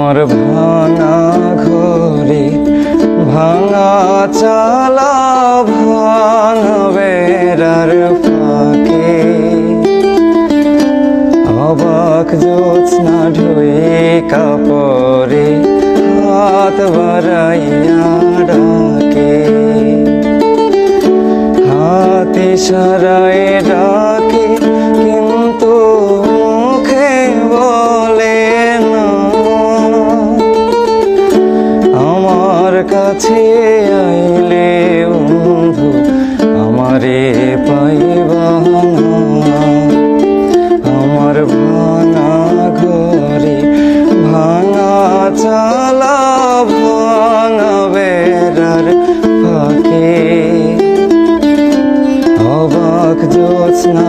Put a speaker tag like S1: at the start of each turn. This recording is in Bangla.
S1: আমার ভাঙা ঘরে ভাঙা চালা ভাঙা বেড়ার ফাঁকে অবাক জ্যোৎস্না ঢুয়ে কাপড়ে হাত বাড়াইয়া ডাকে, হাত ইশারায় ডাকে কিন্তু মুখে বলে না। আমার কাছে আইলে বন্ধু আমারে পাইবা না। আমার ভাঙা ঘরে ভাঙা চালা ভাঙা বেড়ার ফাঁকে অবাক জ্যোৎস্না